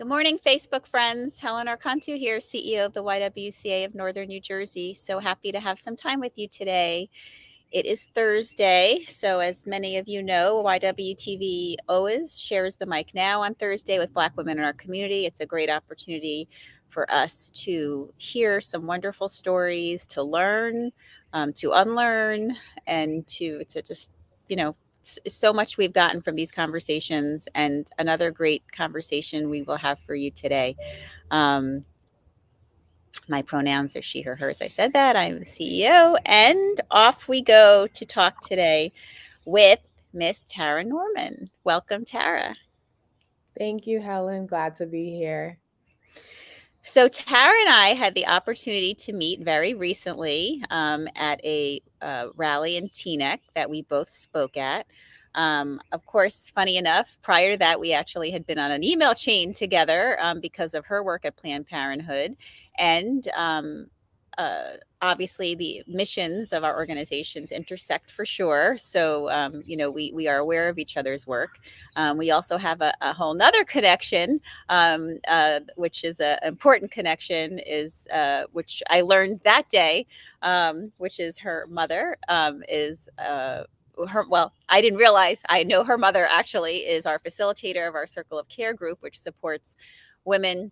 Good morning, Facebook friends. Helen Archontou here, CEO of the YWCA of Northern New Jersey. So happy to have some time with you today. It is Thursday, so as many of you know, YWTV always shares the mic now on Thursday with Black women in our community. It's a great opportunity for us to hear some wonderful stories, to learn, to unlearn, and to just, so much we've gotten from these conversations, and another great conversation we will have for you today. My pronouns are she, her, hers. I said that. I'm the CEO, and off we go to talk today with Miss Tara Norman. Welcome, Tara. Thank you, Helen. Glad to be here. So Tara and I had the opportunity to meet very recently at a rally in Teaneck that we both spoke at. Of course, funny enough, prior to that, we actually had been on an email chain together because of her work at Planned Parenthood. And obviously, the missions of our organizations intersect for sure. So, we are aware of each other's work. We also have a whole nother connection, which is an important connection, which I learned that day, which is her mother is I didn't realize. I know her mother actually is our facilitator of our Circle of Care group, which supports women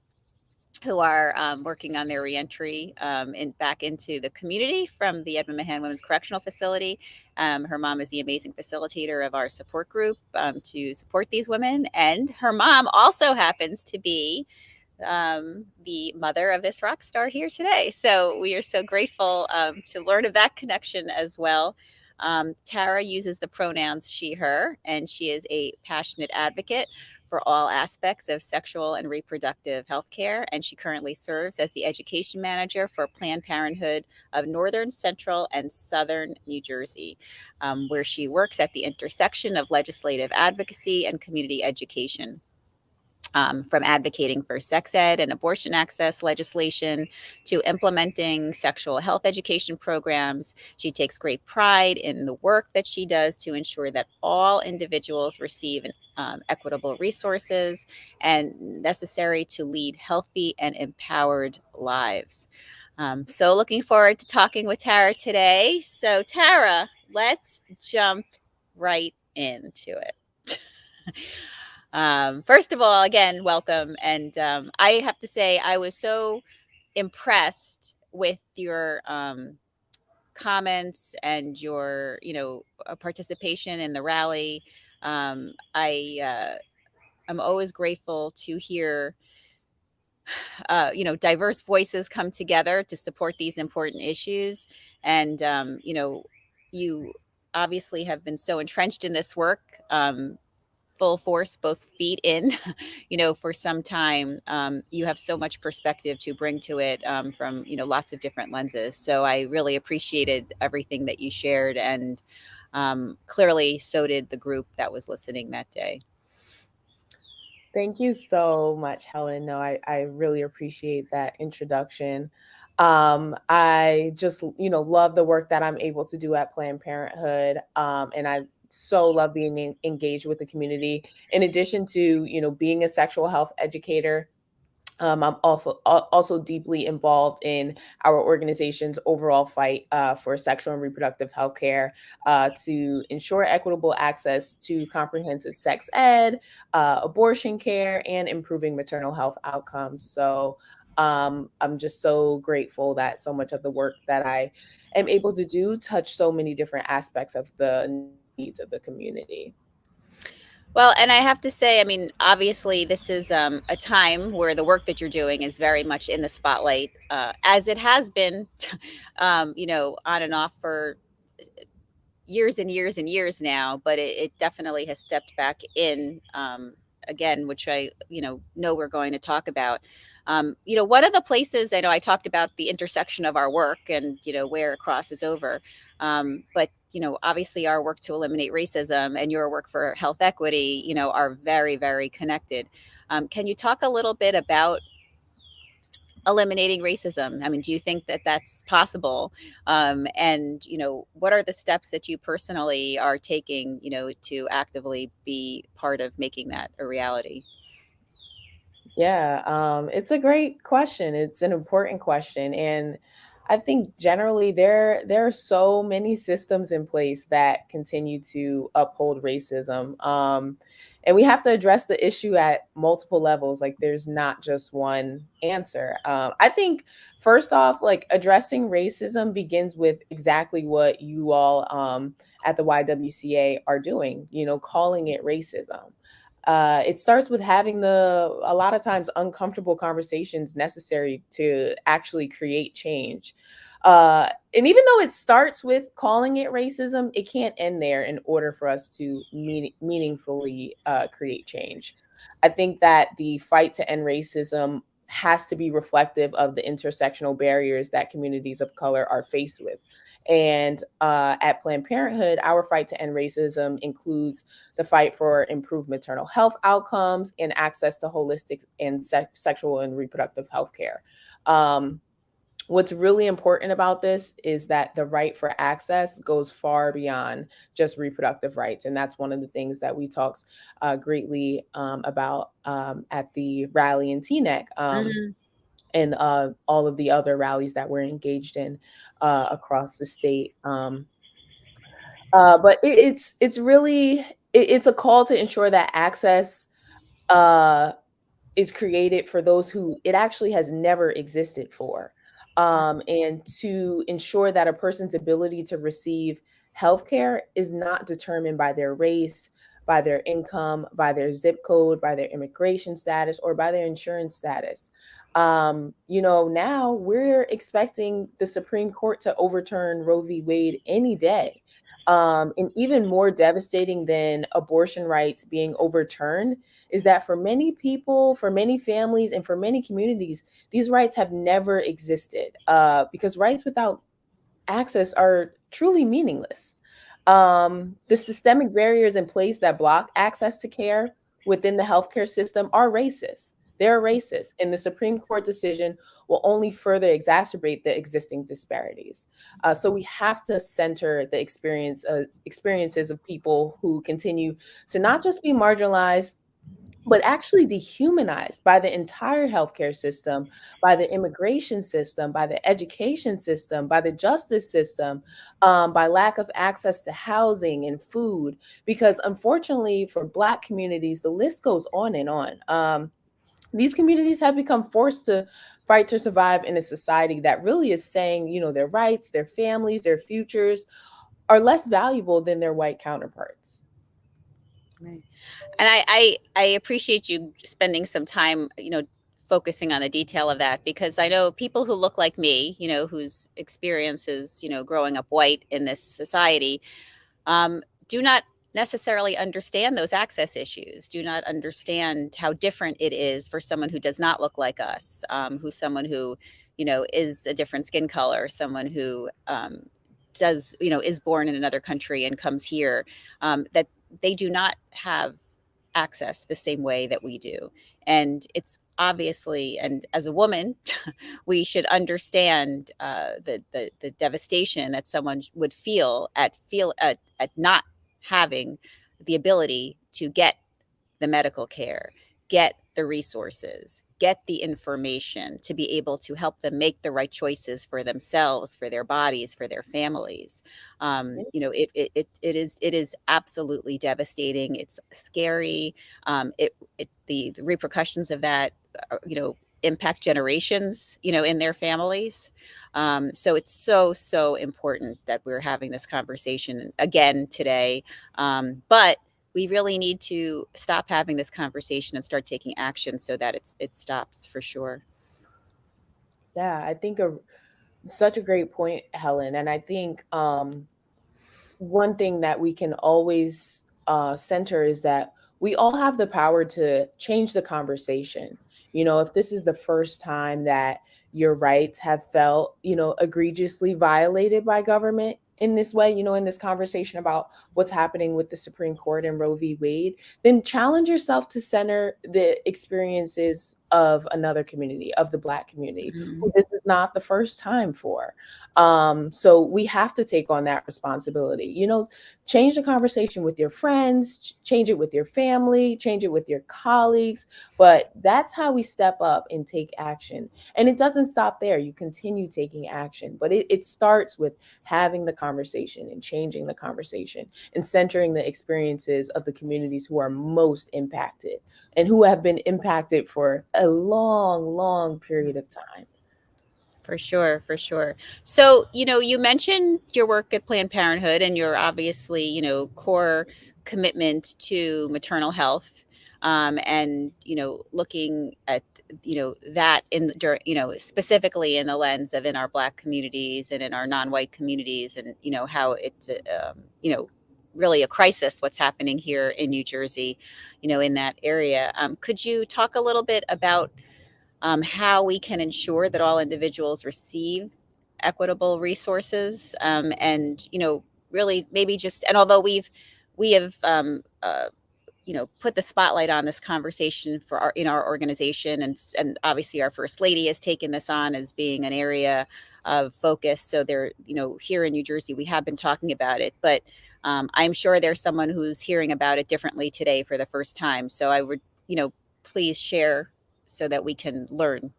who are working on their reentry back into the community from the Edmund Mahan Women's Correctional Facility. Her mom is the amazing facilitator of our support group to support these women. And her mom also happens to be the mother of this rock star here today. So we are so grateful to learn of that connection as well. Tara uses the pronouns she, her, and she is a passionate advocate for all aspects of sexual and reproductive health care. And she currently serves as the education manager for Planned Parenthood of Northern, Central, and Southern New Jersey, where she works at the intersection of legislative advocacy and community education. From advocating for sex ed and abortion access legislation to implementing sexual health education programs. She takes great pride in the work that she does to ensure that all individuals receive equitable resources and necessary to lead healthy and empowered lives. So looking forward to talking with Tara today. So Tara, let's jump right into it. First of all, again, welcome. And I have to say, I was so impressed with your comments and your, participation in the rally. I'm always grateful to hear, diverse voices come together to support these important issues. And, you obviously have been so entrenched in this work. Full force, both feet in, for some time. You have so much perspective to bring to it from, lots of different lenses. So I really appreciated everything that you shared. And clearly so did the group that was listening that day. Thank you so much, Helen. No, I really appreciate that introduction. I just, love the work that I'm able to do at Planned Parenthood. And I so love being engaged with the community. In addition to, being a sexual health educator, I'm also deeply involved in our organization's overall fight for sexual and reproductive health care to ensure equitable access to comprehensive sex ed, abortion care, and improving maternal health outcomes. So I'm just so grateful that so much of the work that I am able to do touch so many different aspects of the needs of the community. Well, and I have to say, I mean, obviously, this is a time where the work that you're doing is very much in the spotlight, as it has been, on and off for years and years and years now. But it definitely has stepped back in again, which I, know we're going to talk about. One of the places I know I talked about the intersection of our work and, where it crosses over. But obviously our work to eliminate racism and your work for health equity, are very, very connected. Can you talk a little bit about eliminating racism? I mean, do you think that that's possible? And, what are the steps that you personally are taking, to actively be part of making that a reality? Yeah, it's a great question. It's an important question, and I think generally there are so many systems in place that continue to uphold racism, and we have to address the issue at multiple levels. Like, there's not just one answer. I think first off, like addressing racism begins with exactly what you all at the YWCA are doing. You know, calling it racism. It starts with having a lot of times uncomfortable conversations necessary to actually create change. And even though it starts with calling it racism, it can't end there in order for us to meaningfully create change. I think that the fight to end racism has to be reflective of the intersectional barriers that communities of color are faced with. And at Planned Parenthood, our fight to end racism includes the fight for improved maternal health outcomes and access to holistic and sexual and reproductive health care. Um, what's really important about this is that the right for access goes far beyond just reproductive rights. And that's one of the things that we talked greatly about at the rally in Teaneck. Mhm. And all of the other rallies that we're engaged in across the state. But it's really it's a call to ensure that access uh, is created for those who it actually has never existed for, and to ensure that a person's ability to receive healthcare is not determined by their race, by their income, by their zip code, by their immigration status, or by their insurance status. You know, now we're expecting the Supreme Court to overturn Roe v. Wade any day. And even more devastating than abortion rights being overturned is that for many people, for many families, and for many communities, these rights have never existed because rights without access are truly meaningless. The systemic barriers in place that block access to care within the healthcare system are racist. They're racist, and the Supreme Court decision will only further exacerbate the existing disparities. So we have to center the experiences of people who continue to not just be marginalized but actually dehumanized by the entire healthcare system, by the immigration system, by the education system, by the justice system, by lack of access to housing and food. Because unfortunately, for Black communities, the list goes on and on. These communities have become forced to fight to survive in a society that really is saying, you know, their rights, their families, their futures are less valuable than their white counterparts. Right. And I appreciate you spending some time, focusing on the detail of that, because I know people who look like me, whose experiences, growing up white in this society, do not necessarily understand those access issues, do not understand how different it is for someone who does not look like us, who's someone who, is a different skin color, someone who does, is born in another country and comes here, that they do not have access the same way that we do. And it's obviously, and as a woman, we should understand the devastation that someone would feel at not having the ability to get the medical care, get the resources, get the information to be able to help them make the right choices for themselves, for their bodies, for their families. It is absolutely devastating. It's scary. The repercussions of that, impact generations, in their families. So it's so important that we're having this conversation again today. But we really need to stop having this conversation and start taking action so that it stops for sure. Yeah, I think such a great point, Helen. And I think one thing that we can always center is that we all have the power to change the conversation. You know, if this is the first time that your rights have felt, you know, egregiously violated by government in this way, you know, in this conversation about what's happening with the Supreme Court and Roe v. Wade, then challenge yourself to center the experiences of another community, of the Black community, Mhm. who this is not the first time for. So we have to take on that responsibility. Change the conversation with your friends, change it with your family, change it with your colleagues. But that's how we step up and take action. And it doesn't stop there. You continue taking action, but it starts with having the conversation and changing the conversation and centering the experiences of the communities who are most impacted and who have been impacted for a long, long period of time. For sure, for sure. So, you mentioned your work at Planned Parenthood and your obviously, core commitment to maternal health, and looking at that specifically in the lens of in our Black communities and in our non-white communities, and how it's really a crisis what's happening here in New Jersey, in that area. Could you talk a little bit about how we can ensure that all individuals receive equitable resources, and really maybe just, and although we have put the spotlight on this conversation for our in our organization, and obviously our first lady has taken this on as being an area of focus, so there, here in New Jersey we have been talking about it, but I'm sure there's someone who's hearing about it differently today for the first time, so I would, please share so that we can learn.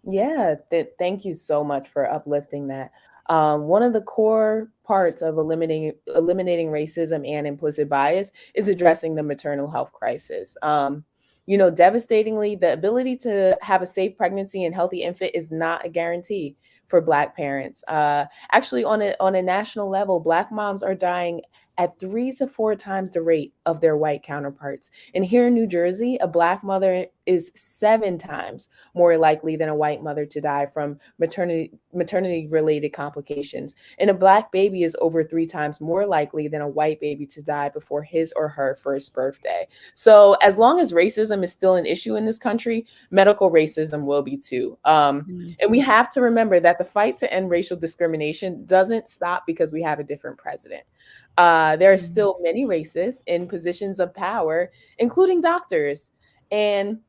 Yeah, thank you so much for uplifting that. One of the core parts of eliminating racism and implicit bias is addressing the maternal health crisis. Devastatingly, the ability to have a safe pregnancy and healthy infant is not a guarantee for Black parents. Actually, on a national level, Black moms are dying at 3 to 4 times the rate of their white counterparts. And here in New Jersey, a Black mother is 7 times more likely than a white mother to die from maternity related complications. And a Black baby is over 3 times more likely than a white baby to die before his or her first birthday. So as long as racism is still an issue in this country, medical racism will be too. And we have to remember that the fight to end racial discrimination doesn't stop because we have a different president. There are Mhm. still many racists in positions of power, including doctors. And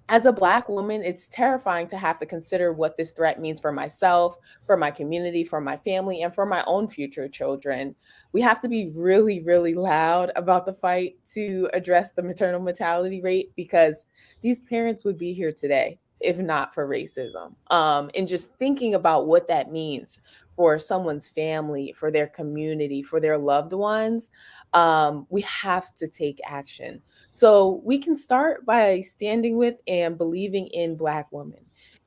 as a Black woman, it's terrifying to have to consider what this threat means for myself, for my community, for my family, and for my own future children. We have to be really, really loud about the fight to address the maternal mortality rate because these parents would be here today if not for racism. And just thinking about what that means for someone's family, for their community, for their loved ones, we have to take action. So we can start by standing with and believing in Black women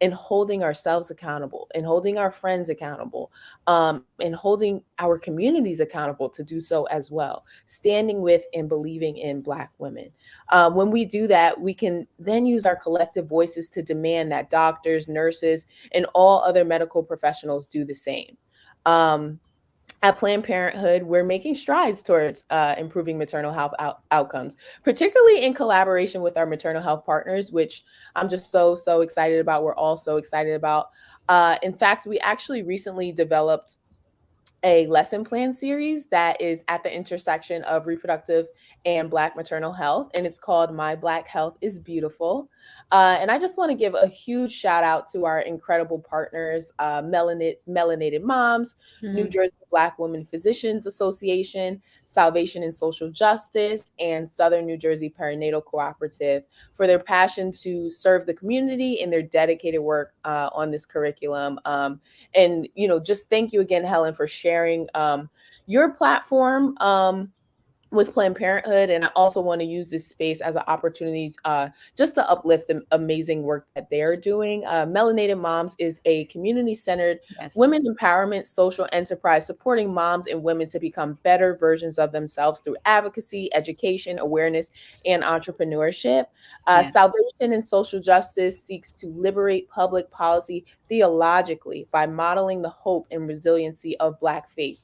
and holding ourselves accountable and holding our friends accountable, and holding our communities accountable to do so as well. Standing with and believing in Black women. When we do that, we can then use our collective voices to demand that doctors, nurses, and all other medical professionals do the same. Um, at Planned Parenthood, we're making strides towards improving maternal health outcomes, particularly in collaboration with our maternal health partners, which I'm just so excited about. We're all so excited about. In fact, we actually recently developed a lesson plan series that is at the intersection of reproductive and Black maternal health, and it's called My Black Health is Beautiful. And I just want to give a huge shout out to our incredible partners, Melanated Moms, New Mhm. Jersey Black Women Physicians Association, Salvation and Social Justice, and Southern New Jersey Perinatal Cooperative for their passion to serve the community and their dedicated work on this curriculum. And just thank you again, Helen, for sharing your platform with Planned Parenthood. And I also want to use this space as an opportunity just to uplift the amazing work that they're doing. Melanated Moms is a community-centered Yes. women empowerment social enterprise supporting moms and women to become better versions of themselves through advocacy, education, awareness, and entrepreneurship. Yeah. Salvation and Social Justice seeks to liberate public policy theologically by modeling the hope and resiliency of Black faith,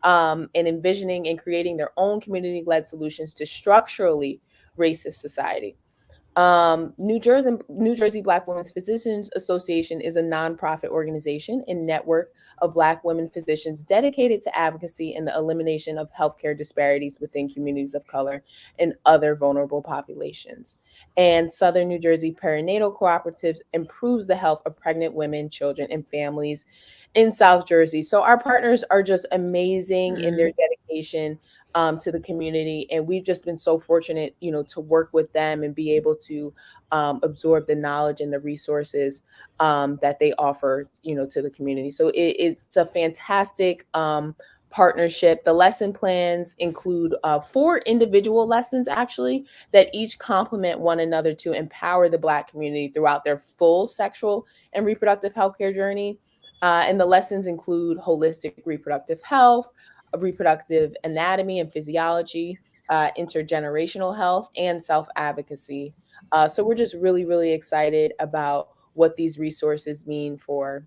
and envisioning and creating their own community led solutions to structurally racist society. New Jersey Black Women's Physicians Association is a nonprofit organization and network of Black women physicians dedicated to advocacy and the elimination of healthcare disparities within communities of color and other vulnerable populations. And Southern New Jersey Perinatal Cooperative improves the health of pregnant women, children, and families in South Jersey. So our partners are just amazing in their Mm. dedication to the community, and we've just been so fortunate, to work with them and be able to absorb the knowledge and the resources that they offer, to the community. So it's a fantastic partnership. The lesson plans include 4 individual lessons, actually, that each complement one another to empower the Black community throughout their full sexual and reproductive healthcare journey. And the lessons include holistic reproductive health, reproductive anatomy and physiology, intergenerational health, and self advocacy. So we're just really, really excited about what these resources mean for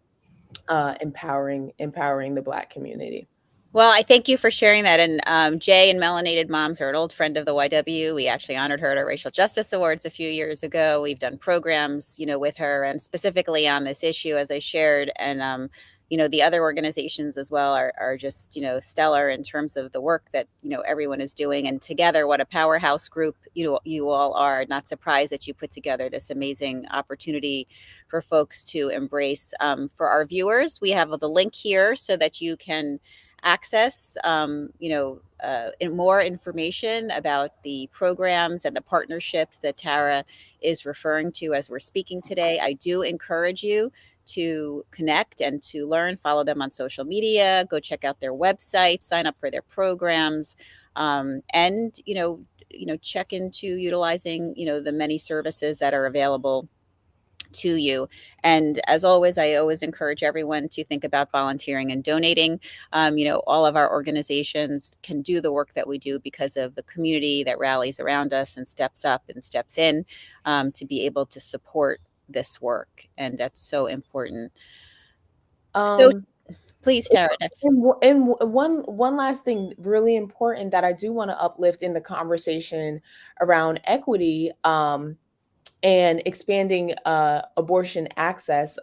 empowering the Black community. Well, I thank you for sharing that. And Jay and Melanated Moms are an old friend of the YW. We actually honored her at our Racial Justice Awards a few years ago. We've done programs, with her and specifically on this issue, as I shared. And, the other organizations as well are just, stellar in terms of the work that, everyone is doing. And together, what a powerhouse group, you all are. Not surprised that you put together this amazing opportunity for folks to embrace. For our viewers, we have the link here so that you can access, more information about the programs and the partnerships that Tara is referring to as we're speaking today. I do encourage you to connect and to learn, follow them on social media, go check out their website, sign up for their programs, and, check into utilizing, the many services that are available to you. And as always, I always encourage everyone to think about volunteering and donating. All of our organizations can do the work that we do because of the community that rallies around us and steps up and steps in, to be able to support this work. And that's so important. So Um, please, Tara, that's and one last thing really important that I do want to uplift in the conversation around equity, and expanding abortion access.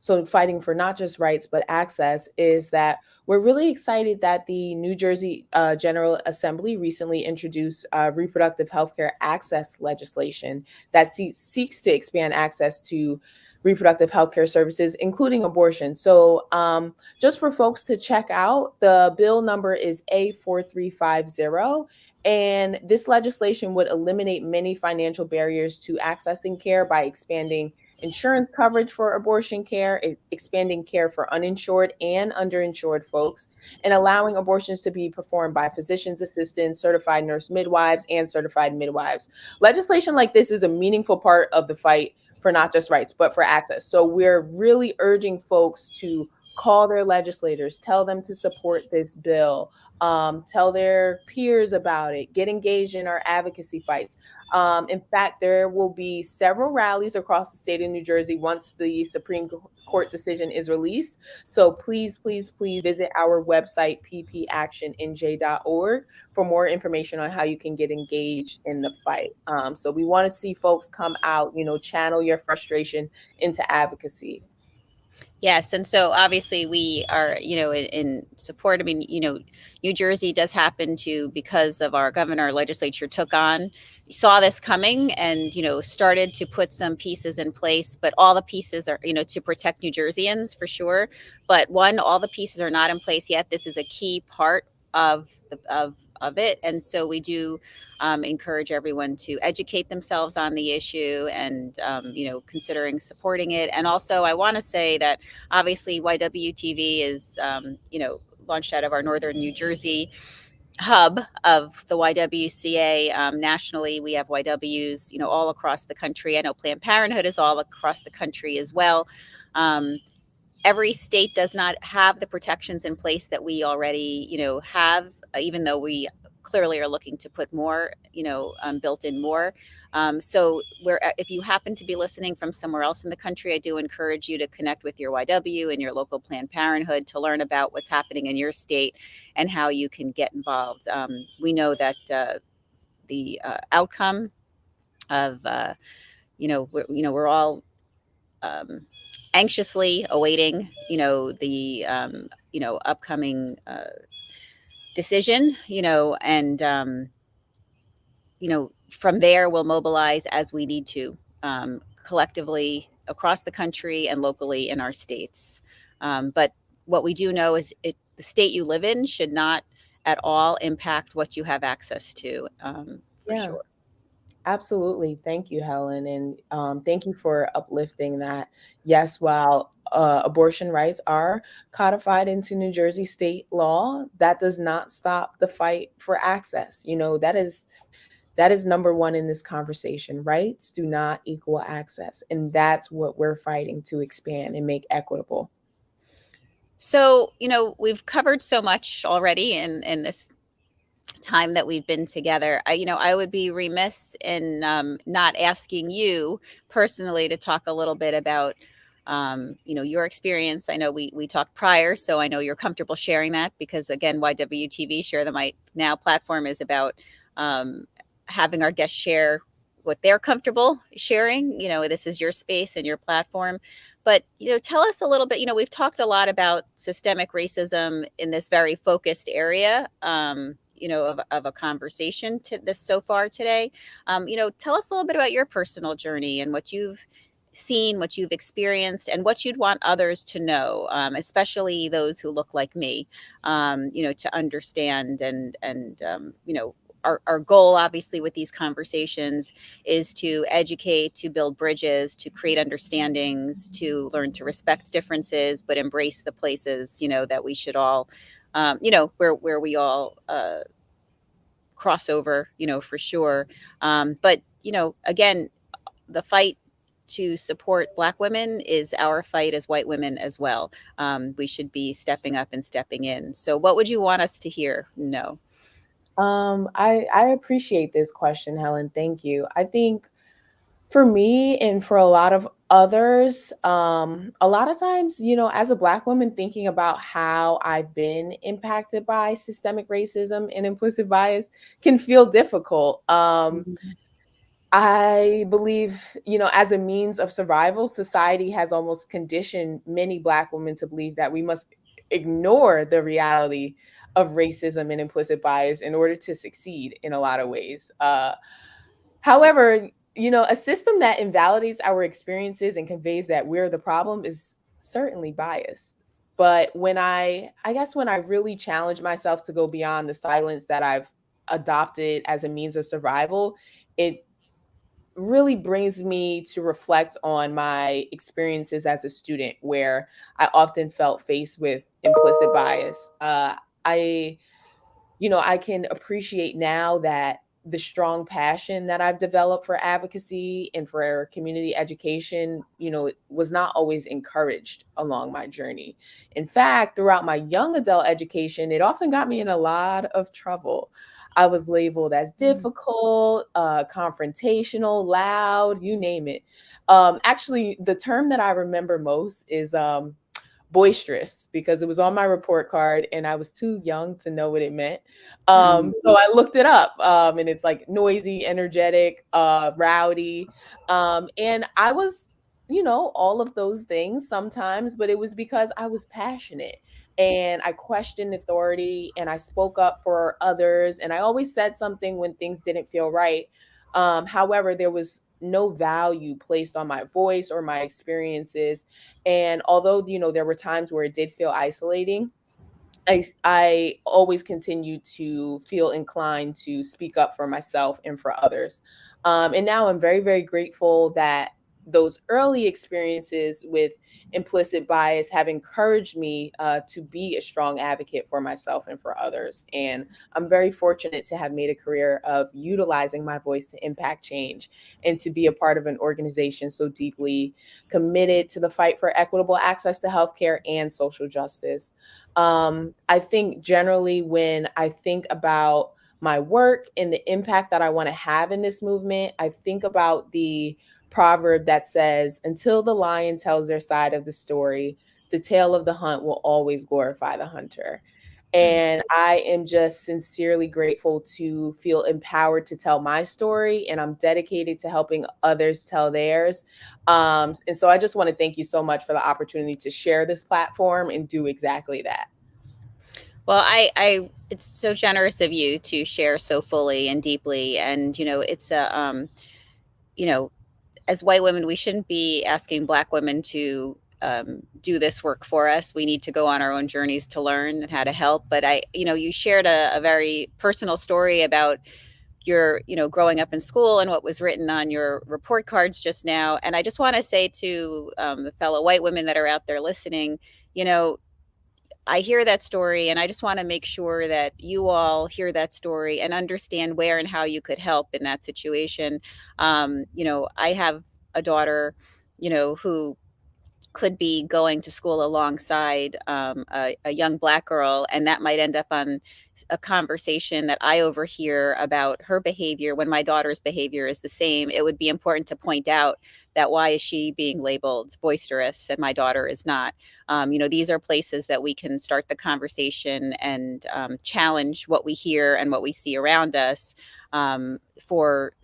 So, fighting for not just rights, but access, is that we're really excited that the New Jersey General Assembly recently introduced reproductive healthcare access legislation that seeks to expand access to reproductive healthcare services, including abortion. So, just for folks to check out, the bill number is A4350. And this legislation would eliminate many financial barriers to accessing care by expanding insurance coverage for abortion care, expanding care for uninsured and underinsured folks, and allowing abortions to be performed by physicians' assistants, certified nurse midwives, and certified midwives. Legislation like this is a meaningful part of the fight for not just rights, but for access. So we're really urging folks to call their legislators, tell them to support this bill, tell their peers about it, get engaged in our advocacy fights. In fact, there will be several rallies across the state of New Jersey once the Supreme Court decision is released. So please, please, please visit our website, ppactionnj.org, for more information on how you can get engaged in the fight. So we want to see folks come out, channel your frustration into advocacy. Yes, and so obviously we are, in support. I mean, New Jersey does happen to, because of our governor, legislature took on, saw this coming, and started to put some pieces in place. But all the pieces are, to protect New Jerseyans for sure. But one, all the pieces are not in place yet. This is a key part of it, and so we do encourage everyone to educate themselves on the issue and considering supporting it. And also, I want to say that obviously YWTV is launched out of our Northern New Jersey hub of the YWCA. Nationally, we have YWs all across the country. I know Planned Parenthood is all across the country as well. Every state does not have the protections in place that we already have, even though we clearly are looking to put more, built in more. So where, if you happen to be listening from somewhere else in the country, I do encourage you to connect with your YW and your local Planned Parenthood to learn about what's happening in your state and how you can get involved. We know that the outcome of we're all um, anxiously awaiting the upcoming decision, and from there we'll mobilize as we need to, collectively across the country and locally in our states. But what we do know is the state you live in should not at all impact what you have access to, for Yeah. sure. Absolutely. Thank you, Helen. And thank you for uplifting that. Yes, while abortion rights are codified into New Jersey state law, that does not stop the fight for access. That is number one in this conversation. Rights do not equal access. And that's what we're fighting to expand and make equitable. So, we've covered so much already in this time that we've been together. I would be remiss in not asking you personally to talk a little bit about, your experience. I know we talked prior, so I know you're comfortable sharing that because, again, YWTV Share the Might Now platform is about um, having our guests share what they're comfortable sharing. This is your space and your platform. But, tell us a little bit. We've talked a lot about systemic racism in this very focused area, of a conversation to this so far today. Tell us a little bit about your personal journey and what you've seen, what you've experienced, and what you'd want others to know, especially those who look like me, to understand and our goal, obviously, with these conversations is to educate, to build bridges, to create understandings, to learn to respect differences, but embrace the places, that we should all, where we all cross over, for sure. But, again, the fight to support Black women is our fight as white women as well. We should be stepping up and stepping in. So, what would you want us to hear? No. I appreciate this question, Helen. Thank you. I think for me and for a lot of others, a lot of times, as a Black woman, thinking about how I've been impacted by systemic racism and implicit bias can feel difficult. Mhm. I believe, as a means of survival, society has almost conditioned many Black women to believe that we must ignore the reality of racism and implicit bias in order to succeed in a lot of ways. However, a system that invalidates our experiences and conveys that we're the problem is certainly biased. But I guess when I really challenge myself to go beyond the silence that I've adopted as a means of survival, it really brings me to reflect on my experiences as a student where I often felt faced with implicit bias. I I can appreciate now that the strong passion that I've developed for advocacy and for community education, it was not always encouraged along my journey. In fact, throughout my young adult education, it often got me in a lot of trouble. I was labeled as difficult, confrontational, loud, you name it. Actually, the term that I remember most is boisterous because it was on my report card and I was too young to know what it meant. Mm. So I looked it up, and it's like noisy, energetic, rowdy. And I was, all of those things sometimes, but it was because I was passionate and I questioned authority and I spoke up for others. And I always said something when things didn't feel right. However, there was no value placed on my voice or my experiences. And although, there were times where it did feel isolating, I always continue to feel inclined to speak up for myself and for others. And now I'm very, very grateful that those early experiences with implicit bias have encouraged me to be a strong advocate for myself and for others. And I'm very fortunate to have made a career of utilizing my voice to impact change and to be a part of an organization so deeply committed to the fight for equitable access to healthcare and social justice. I think generally when I think about my work and the impact that I want to have in this movement, I think about the proverb that says, until the lion tells their side of the story, the tale of the hunt will always glorify the hunter. And I am just sincerely grateful to feel empowered to tell my story, and I'm dedicated to helping others tell theirs. And so I just want to thank you so much for the opportunity to share this platform and do exactly that. Well, it's so generous of you to share so fully and deeply. And, it's you know, as white women, we shouldn't be asking Black women to do this work for us. We need to go on our own journeys to learn and how to help. But you shared a very personal story about your, growing up in school and what was written on your report cards just now. And I just want to say to the fellow white women that are out there listening, you know, I hear that story, and I just want to make sure that you all hear that story and understand where and how you could help in that situation. I have a daughter, who could be going to school alongside a young Black girl, and that might end up on a conversation that I overhear about her behavior when my daughter's behavior is the same. It would be important to point out that why is she being labeled boisterous and my daughter is not. These are places that we can start the conversation and challenge what we hear and what we see around us, for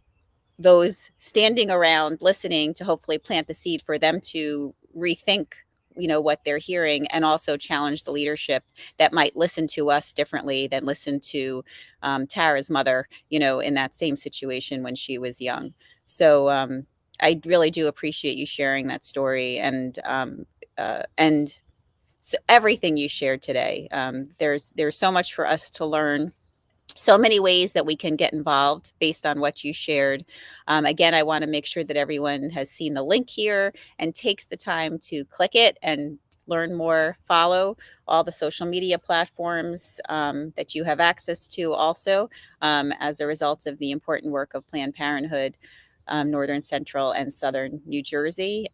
those standing around listening to hopefully plant the seed for them to rethink, what they're hearing, and also challenge the leadership that might listen to us differently than listen to Tara's mother, in that same situation when she was young. So I really do appreciate you sharing that story, and so everything you shared today. There's so much for us to learn, so many ways that we can get involved based on what you shared. Again, I want to make sure that everyone has seen the link here and takes the time to click it and learn more, follow all the social media platforms that you have access to also, as a result of the important work of Planned Parenthood. Northern, Central, and Southern New Jersey.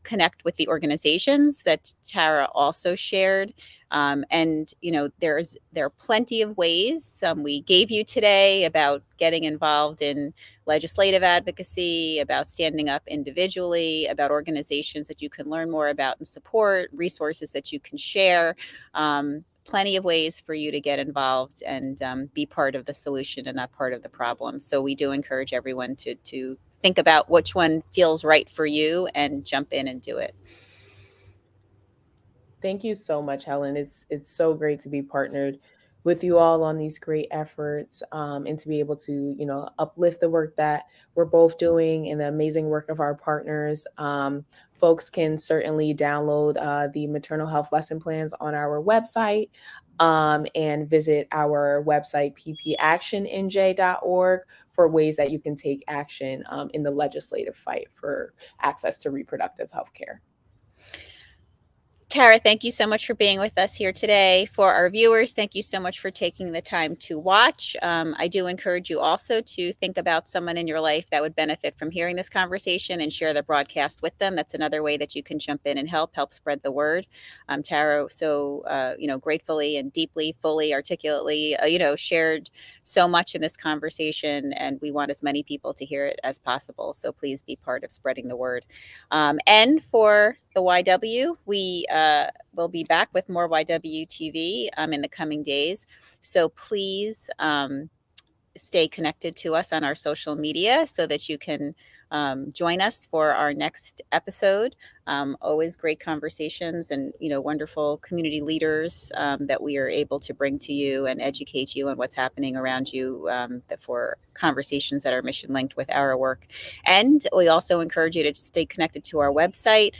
Connect with the organizations that Tara also shared. And there are plenty of ways we gave you today about getting involved in legislative advocacy, about standing up individually, about organizations that you can learn more about and support, resources that you can share. Plenty of ways for you to get involved and be part of the solution and not part of the problem. So we do encourage everyone to think about which one feels right for you and jump in and do it. Thank you so much, Helen. It's so great to be partnered with you all on these great efforts, and to be able to uplift the work that we're both doing and the amazing work of our partners. Folks can certainly download the maternal health lesson plans on our website, and visit our website ppactionnj.org for ways that you can take action in the legislative fight for access to reproductive health care. Tara, thank you so much for being with us here today. For our viewers, thank you so much for taking the time to watch. I do encourage you also to think about someone in your life that would benefit from hearing this conversation and share the broadcast with them. That's another way that you can jump in and help spread the word. Tara, so gratefully and deeply, fully, articulately, shared so much in this conversation, and we want as many people to hear it as possible. So please be part of spreading the word. And for the YW, we will be back with more YWTV in the coming days. So please stay connected to us on our social media so that you can join us for our next episode. Always great conversations and wonderful community leaders that we are able to bring to you and educate you on what's happening around you, for conversations that are mission linked with our work. And we also encourage you to stay connected to our website,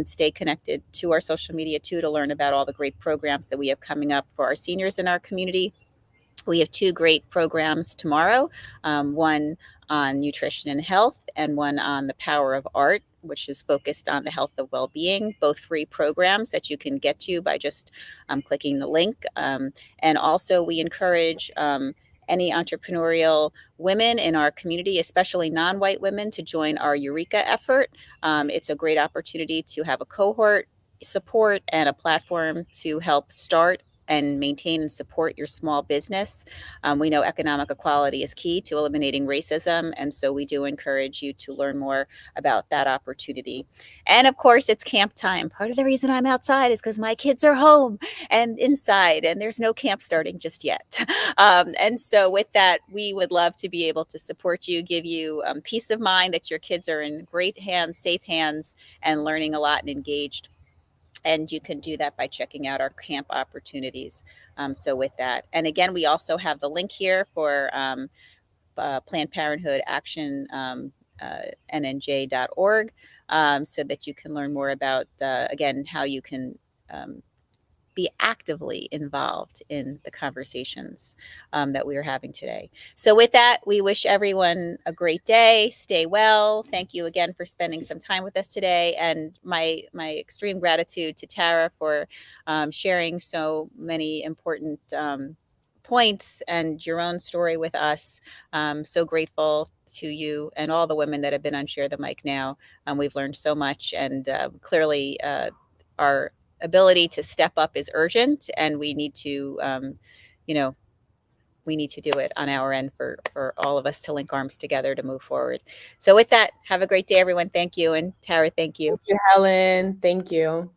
stay connected to our social media too, to learn about all the great programs that we have coming up for our seniors in our community. We have two great programs tomorrow, one on nutrition and health and one on the power of art, which is focused on the health of well-being, both free programs that you can get to by just clicking the link. And also we encourage any entrepreneurial women in our community, especially non-white women, to join our Eureka effort. It's a great opportunity to have a cohort support and a platform to help start and maintain and support your small business. We know economic equality is key to eliminating racism, and so we do encourage you to learn more about that opportunity. And of course, it's camp time. Part of the reason I'm outside is because my kids are home and inside, and there's no camp starting just yet. And so, with that, we would love to be able to support you, give you peace of mind that your kids are in great hands, safe hands, and learning a lot and engaged. And you can do that by checking out our camp opportunities. So, with that, and again, we also have the link here for Planned Parenthood Action. NNJ.org, so that you can learn more about, again, how you can be actively involved in the conversations that we are having today. So with that, we wish everyone a great day. Stay well. Thank you again for spending some time with us today. And my extreme gratitude to Tara for sharing so many important points and your own story with us. So grateful to you and all the women that have been on Share the Mic now. We've learned so much, and clearly our ability to step up is urgent, and we need to, you know, we need to do it on our end for all of us to link arms together to move forward. So with that, have a great day, everyone. Thank you. And Tara, thank you. Thank you, Helen. Thank you.